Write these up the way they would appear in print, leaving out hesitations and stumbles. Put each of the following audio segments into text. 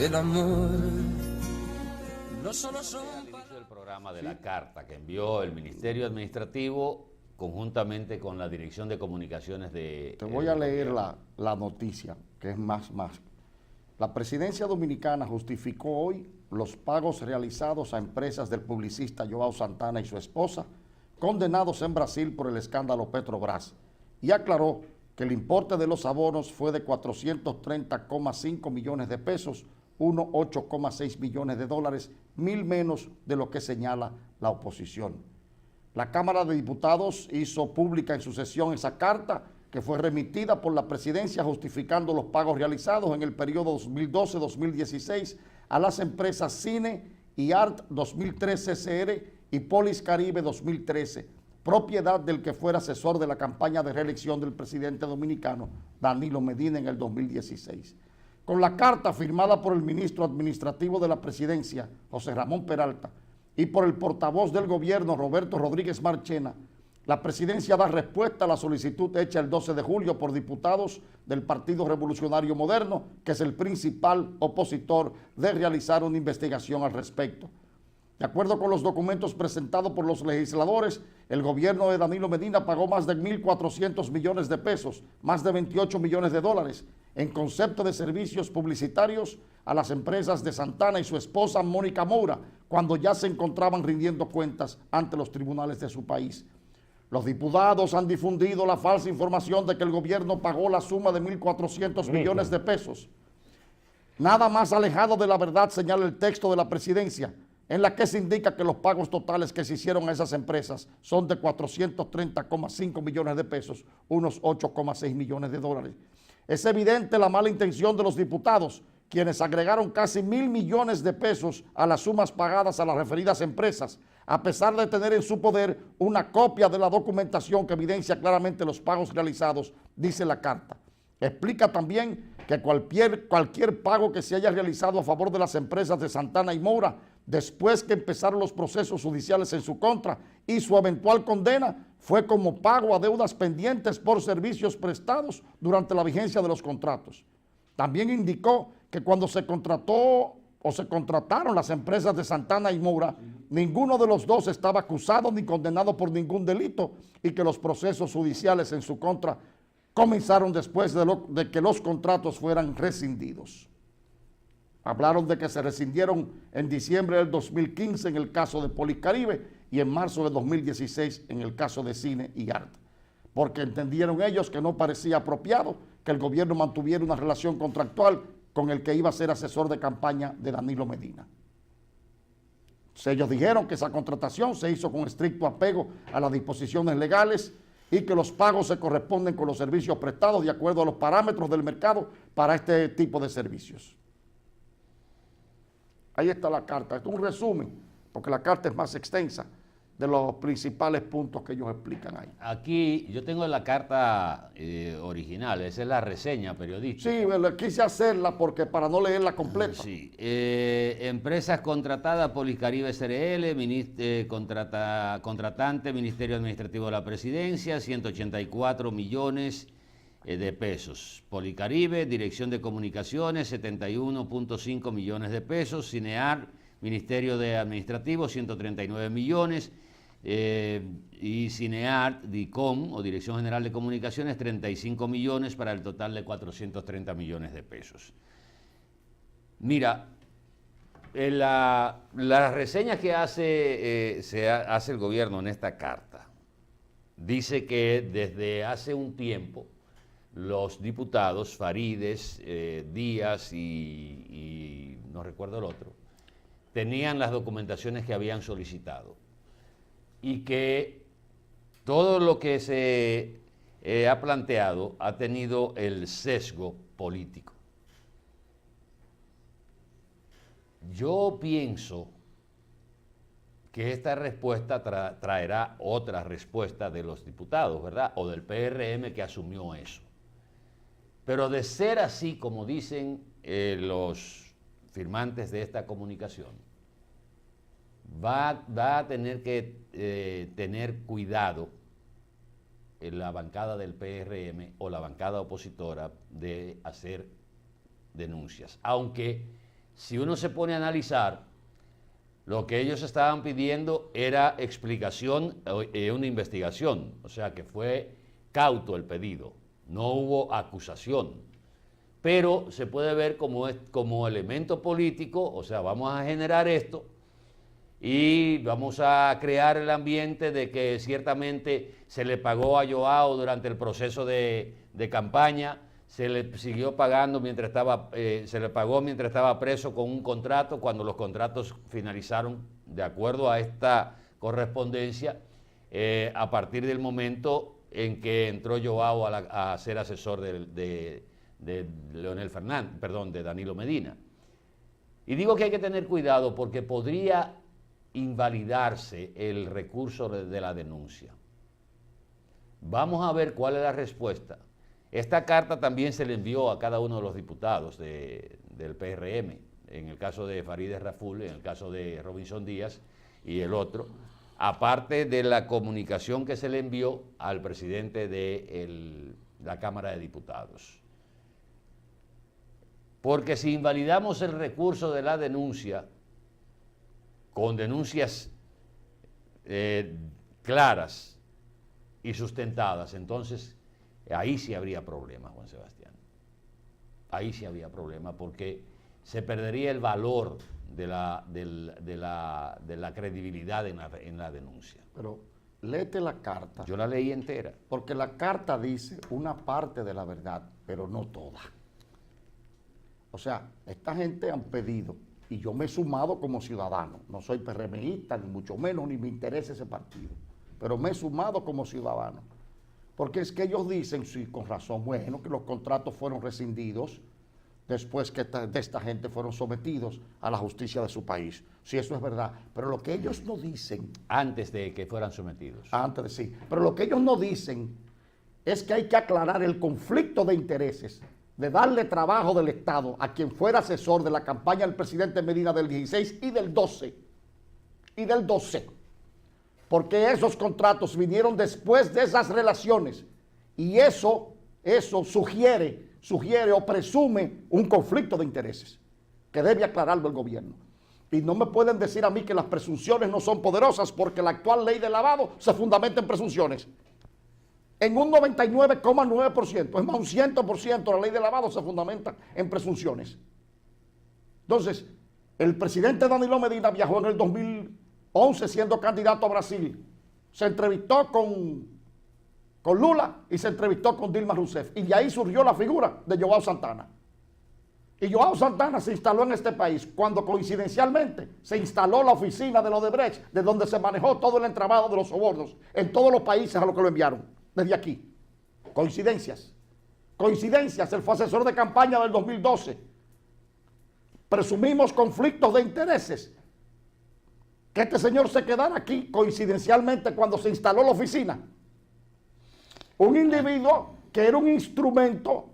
El amor no solo son... Inicio del programa de la carta que envió el Ministerio Administrativo conjuntamente con la Dirección de Comunicaciones de... Te voy a leer la noticia, que es más. La Presidencia Dominicana justificó hoy los pagos realizados a empresas del publicista Joao Santana y su esposa, condenados en Brasil por el escándalo Petrobras, y aclaró que el importe de los abonos fue de 430,5 millones de pesos, 8,6 millones de dólares, 1.000 menos de lo que señala la oposición. La Cámara de Diputados hizo pública en su sesión esa carta que fue remitida por la Presidencia justificando los pagos realizados en el periodo 2012-2016 a las empresas Cine y Art 2013 CR y Polis Caribe 2013, propiedad del que fuera asesor de la campaña de reelección del presidente dominicano Danilo Medina en el 2016. Con la carta firmada por el ministro administrativo de la Presidencia, José Ramón Peralta, y por el portavoz del gobierno, Roberto Rodríguez Marchena, la Presidencia da respuesta a la solicitud hecha el 12 de julio por diputados del Partido Revolucionario Moderno, que es el principal opositor de realizar una investigación al respecto. De acuerdo con los documentos presentados por los legisladores, el gobierno de Danilo Medina pagó más de 1.400 millones de pesos, más de 28 millones de dólares, en concepto de servicios publicitarios a las empresas de Santana y su esposa Mónica Moura, cuando ya se encontraban rindiendo cuentas ante los tribunales de su país. Los diputados han difundido la falsa información de que el gobierno pagó la suma de 1.400 millones de pesos. Nada más alejado de la verdad señala el texto de la Presidencia, en la que se indica que los pagos totales que se hicieron a esas empresas son de 430,5 millones de pesos, unos 8,6 millones de dólares. Es evidente la mala intención de los diputados, quienes agregaron casi 1.000 millones de pesos a las sumas pagadas a las referidas empresas, a pesar de tener en su poder una copia de la documentación que evidencia claramente los pagos realizados, dice la carta. Explica también que cualquier pago que se haya realizado a favor de las empresas de Santana y Moura, después que empezaron los procesos judiciales en su contra y su eventual condena, fue como pago a deudas pendientes por servicios prestados durante la vigencia de los contratos. También indicó que cuando se contrató o se contrataron las empresas de Santana y Moura, ninguno de los dos estaba acusado ni condenado por ningún delito y que los procesos judiciales en su contra comenzaron después de que los contratos fueran rescindidos. Hablaron de que se rescindieron en diciembre del 2015 en el caso de Policaribe y en marzo de 2016 en el caso de Cine y Arte, porque entendieron ellos que no parecía apropiado que el gobierno mantuviera una relación contractual con el que iba a ser asesor de campaña de Danilo Medina. Ellos dijeron que esa contratación se hizo con estricto apego a las disposiciones legales y que los pagos se corresponden con los servicios prestados de acuerdo a los parámetros del mercado para este tipo de servicios. Ahí está la carta. Esto es un resumen, porque la carta es más extensa de los principales puntos que ellos explican ahí. Aquí yo tengo la carta original, esa es la reseña periodística. Sí, quise hacerla porque para no leerla completa. Sí. Empresas contratadas, Policaribe SRL, contratante, Ministerio Administrativo de la Presidencia, 184 millones de pesos. Policaribe, Dirección de Comunicaciones, 71,5 millones de pesos. Cinear, Ministerio de Administrativo, 139 millones. Y Cineart, DICOM, o Dirección General de Comunicaciones, 35 millones para el total de 430 millones de pesos. Mira, la reseña que hace el gobierno en esta carta dice que desde hace un tiempo los diputados Farides, Díaz y no recuerdo el otro, tenían las documentaciones que habían solicitado y que todo lo que se ha planteado ha tenido el sesgo político. Yo pienso que esta respuesta traerá otra respuesta de los diputados, ¿verdad? O del PRM que asumió eso. Pero de ser así, como dicen los firmantes de esta comunicación, va a tener que tener cuidado en la bancada del PRM o la bancada opositora de hacer denuncias, aunque si uno se pone a analizar, lo que ellos estaban pidiendo era explicación, una investigación, o sea que fue cauto el pedido, no hubo acusación, pero se puede ver como elemento político, o sea, vamos a generar esto y vamos a crear el ambiente de que ciertamente se le pagó a Joao durante el proceso de campaña, se le siguió pagando mientras estaba, se le pagó mientras estaba preso con un contrato, cuando los contratos finalizaron de acuerdo a esta correspondencia, a partir del momento en que entró Joao a ser asesor de Leonel Fernández, perdón, de Danilo Medina. Y digo que hay que tener cuidado porque podría invalidarse el recurso de la denuncia. Vamos a ver cuál es la respuesta. Esta carta también se le envió a cada uno de los diputados del PRM, en el caso de Farideh Raful, en el caso de Robinson Díaz y el otro, aparte de la comunicación que se le envió al presidente de la Cámara de Diputados. Porque si invalidamos el recurso de la denuncia, con denuncias claras y sustentadas, entonces ahí sí habría problema, Juan Sebastián. Ahí sí habría problema porque se perdería el valor de la credibilidad en la denuncia. Pero léete la carta. Yo la leí entera. Porque la carta dice una parte de la verdad, pero no toda. O sea, esta gente han pedido, y yo me he sumado como ciudadano, no soy PRMista, ni mucho menos, ni me interesa ese partido, pero me he sumado como ciudadano. Porque es que ellos dicen, sí, con razón, bueno, que los contratos fueron rescindidos después que de esta gente fueron sometidos a la justicia de su país. Sí, eso es verdad. Pero lo que ellos no dicen... Antes de que fueran sometidos. Antes de sí. Pero lo que ellos no dicen es que hay que aclarar el conflicto de intereses, de darle trabajo del Estado a quien fuera asesor de la campaña del presidente Medina del 16 y del 12. Y del 12. Porque esos contratos vinieron después de esas relaciones y eso sugiere o presume un conflicto de intereses que debe aclararlo el gobierno. Y no me pueden decir a mí que las presunciones no son poderosas porque la actual ley de lavado se fundamenta en presunciones. En un 99,9%, es más, un 100%, la ley de lavado se fundamenta en presunciones. Entonces, el presidente Danilo Medina viajó en el 2011 siendo candidato a Brasil. Se entrevistó con Lula y se entrevistó con Dilma Rousseff. Y de ahí surgió la figura de Joao Santana. Y Joao Santana se instaló en este país cuando coincidencialmente se instaló la oficina de Odebrecht, de donde se manejó todo el entramado de los sobornos en todos los países a los que lo enviaron, desde aquí. Coincidencias. Coincidencias, él fue asesor de campaña del 2012. Presumimos conflictos de intereses. Que este señor se quedara aquí coincidencialmente cuando se instaló la oficina. Un individuo que era un instrumento,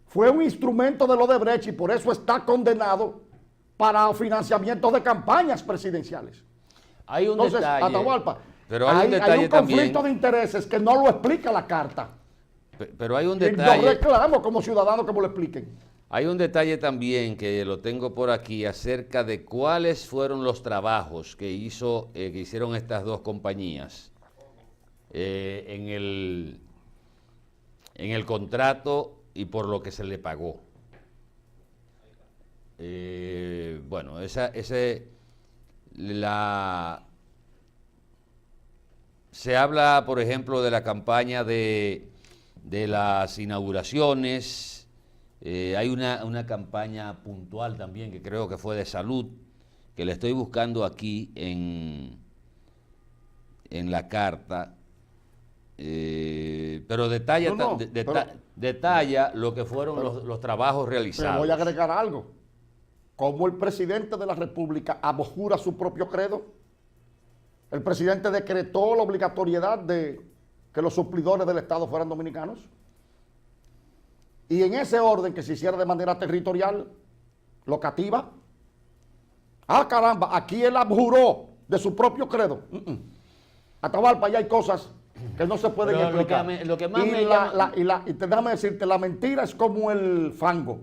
fue un instrumento de Odebrecht y por eso está condenado para financiamiento de campañas presidenciales. Hay un Entonces, detalle. Atahualpa, Pero hay un detalle conflicto también, de intereses que no lo explica la carta. pero hay un Y yo detalle. reclamo como ciudadano que me lo expliquen. Hay un detalle también que lo tengo por aquí acerca de cuáles fueron los trabajos que hicieron estas dos compañías en el contrato y por lo que se le pagó. Bueno, se habla, por ejemplo, de la campaña de las inauguraciones. Hay una campaña puntual también que creo que fue de salud, que le estoy buscando aquí en la carta, pero detalla lo que fueron los trabajos realizados. Pero voy a agregar algo. ¿Cómo el presidente de la República abjura su propio credo? El presidente decretó la obligatoriedad de que los suplidores del Estado fueran dominicanos. Y en ese orden que se hiciera de manera territorial, locativa. Ah, caramba, aquí él abjuró de su propio credo. Atahualpa, allá hay cosas que no se pueden Pero explicar. lo que más y me llama... déjame decirte, la mentira es como el fango.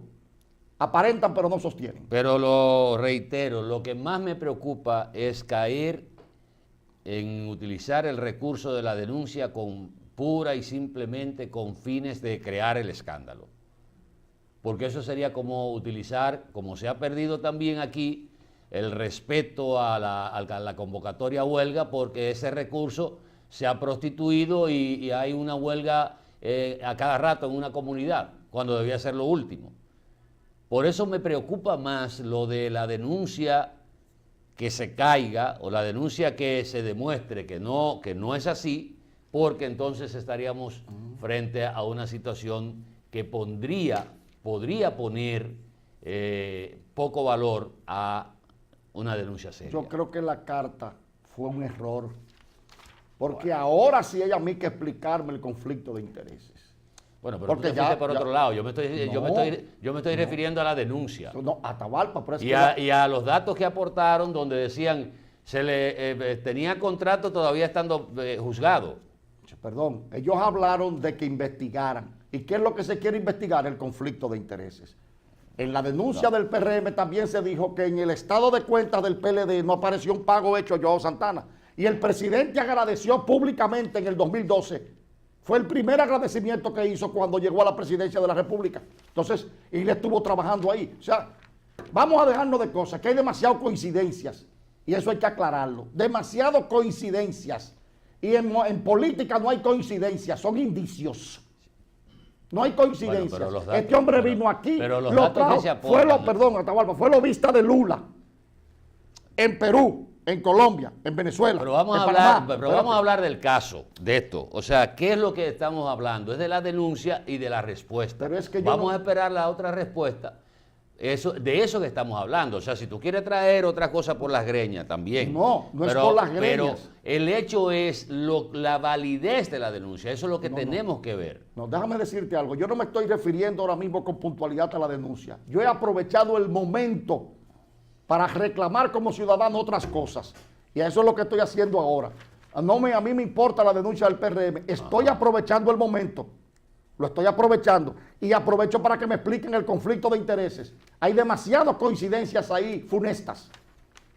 Aparentan pero no sostienen. Pero lo reitero, lo que más me preocupa es caer en utilizar el recurso de la denuncia pura y simplemente con fines de crear el escándalo. Porque eso sería como utilizar, como se ha perdido también aquí, el respeto a la convocatoria a huelga, porque ese recurso se ha prostituido y hay una huelga a cada rato en una comunidad, cuando debía ser lo último. Por eso me preocupa más lo de la denuncia que se caiga o la denuncia que se demuestre que no es así, porque entonces estaríamos frente a una situación que podría poner poco valor a una denuncia seria. Yo creo que la carta fue un error, porque ahora sí hay a mí que explicarme el conflicto de intereses. Bueno, pero porque tú te fuiste por otro lado. Yo me estoy refiriendo a la denuncia. No, Atahualpa, por eso Y a los datos que aportaron donde decían se le tenía contrato todavía estando juzgado. Perdón, ellos hablaron de que investigaran. ¿Y qué es lo que se quiere investigar? El conflicto de intereses. En la denuncia del PRM también se dijo que en el estado de cuentas del PLD no apareció un pago hecho a Joao Santana. Y el presidente agradeció públicamente en el 2012. Fue el primer agradecimiento que hizo cuando llegó a la presidencia de la República. Entonces, él estuvo trabajando ahí. O sea, vamos a dejarnos de cosas, que hay demasiadas coincidencias. Y eso hay que aclararlo. Demasiadas coincidencias. Y en política no hay coincidencias, son indicios. No hay coincidencias. Bueno, datos, este hombre vino aquí, pero los lo datos trajo, que se aportan, perdón, Atahualpa, fue lobista de Lula en Perú, en Colombia, en Venezuela. Pero vamos a hablar del caso, de esto. O sea, ¿qué es lo que estamos hablando? Es de la denuncia y de la respuesta. Pero es que vamos a esperar la otra respuesta. De eso que estamos hablando. O sea, si tú quieres traer otra cosa por las greñas, también. No es por las greñas. Pero el hecho es la validez de la denuncia. Eso es lo que tenemos que ver. No, déjame decirte algo. Yo no me estoy refiriendo ahora mismo con puntualidad a la denuncia. Yo he aprovechado el momento para reclamar como ciudadano otras cosas. Y eso es lo que estoy haciendo ahora. A mí me importa la denuncia del PRM. Estoy aprovechando el momento. Lo estoy aprovechando. Y aprovecho para que me expliquen el conflicto de intereses. Hay demasiadas coincidencias ahí funestas.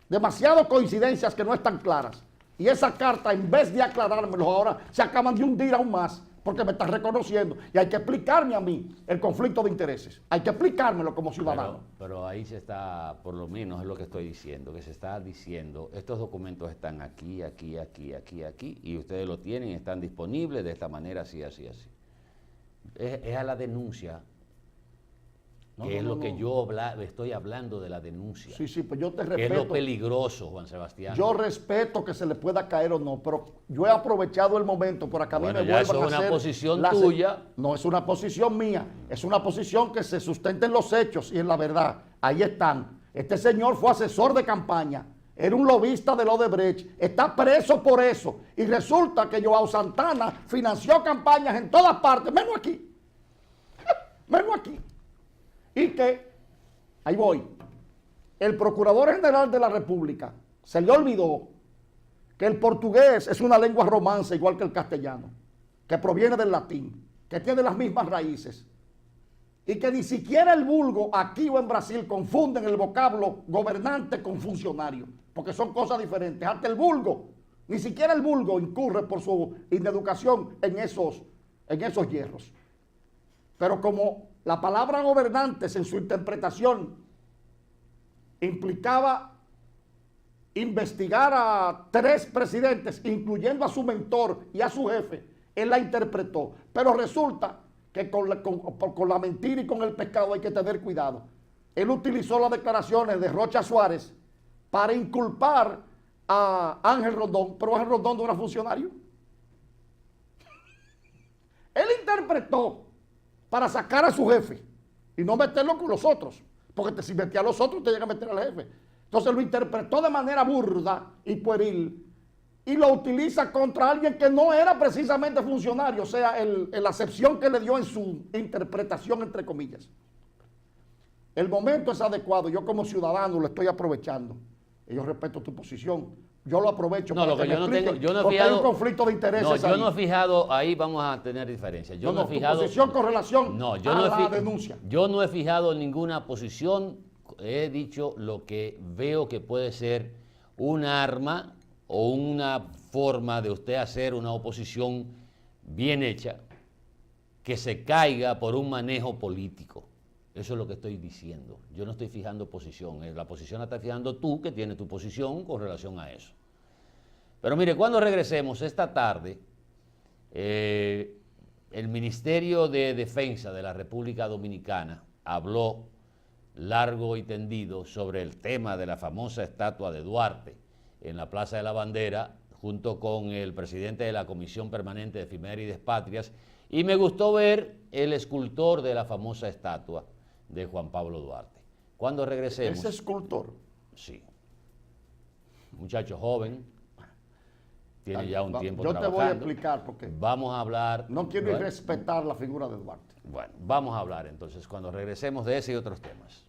Demasiadas coincidencias que no están claras. Y esa carta, en vez de aclarármelo ahora, se acaban de hundir aún más. Porque me están reconociendo. Y hay que explicarme a mí el conflicto de intereses. Hay que explicármelo como ciudadano. Pero ahí se está, por lo menos es lo que estoy diciendo, que se está diciendo, estos documentos están aquí, aquí, aquí, aquí, aquí, y ustedes lo tienen, están disponibles de esta manera, así, así, así. Es a la denuncia, que es lo que yo estoy hablando de la denuncia. Sí, pues yo te respeto. Que es lo peligroso, Juan Sebastián. Yo respeto que se le pueda caer o no, pero yo he aprovechado el momento para que a mí me vuelvan a hacer... Eso es una posición tuya. No es una posición mía, es una posición que se sustenta en los hechos y en la verdad. Ahí están. Este señor fue asesor de campaña, era un lobista del Odebrecht, está preso por eso. Y resulta que Joao Santana financió campañas en todas partes, menos aquí. Menos aquí. Y que, ahí voy, el Procurador General de la República se le olvidó que el portugués es una lengua romance igual que el castellano, que proviene del latín, que tiene las mismas raíces, y que ni siquiera el vulgo aquí o en Brasil confunden el vocablo gobernante con funcionario, porque son cosas diferentes. Hasta el vulgo, ni siquiera el vulgo incurre por su ineducación en esos hierros. Pero como la palabra gobernantes en su interpretación implicaba investigar a 3 presidentes, incluyendo a su mentor y a su jefe, él la interpretó. Pero resulta que con la mentira y con el pecado hay que tener cuidado. Él utilizó las declaraciones de Rocha Suárez para inculpar a Ángel Rondón, pero Ángel Rondón no era funcionario. Él interpretó para sacar a su jefe y no meterlo con los otros, porque si metía a los otros tenía que meter al jefe. Entonces lo interpretó de manera burda y pueril y lo utiliza contra alguien que no era precisamente funcionario, o sea, la acepción que le dio en su interpretación, entre comillas. El momento es adecuado, yo como ciudadano lo estoy aprovechando. Y yo respeto tu posición, yo lo aprovecho No, para lo que me yo no explique, tengo, yo no he porque fijado. hay un conflicto de intereses No, yo ahí. no he fijado, ahí vamos a tener diferencias. Yo no, he tu fijado. posición con relación No, a la he denuncia. Yo no he fijado ninguna posición. He dicho lo que veo que puede ser un arma o una forma de usted hacer una oposición bien hecha que se caiga por un manejo político. Eso es lo que estoy diciendo. Yo no estoy fijando posición. La posición la estás fijando tú, que tienes tu posición con relación a eso. Pero mire, cuando regresemos esta tarde, el Ministerio de Defensa de la República Dominicana habló largo y tendido sobre el tema de la famosa estatua de Duarte en la Plaza de la Bandera, junto con el presidente de la Comisión Permanente de Efemérides Patrias, y me gustó ver el escultor de la famosa estatua de Juan Pablo Duarte. Cuando regresemos... Ese escultor. Sí. Muchacho joven, tiene ya un tiempo Yo trabajando. te voy a explicar porque Vamos a hablar... no quiero bueno, irrespetar la figura de Duarte. bueno, vamos a hablar entonces cuando regresemos de ese y otros temas.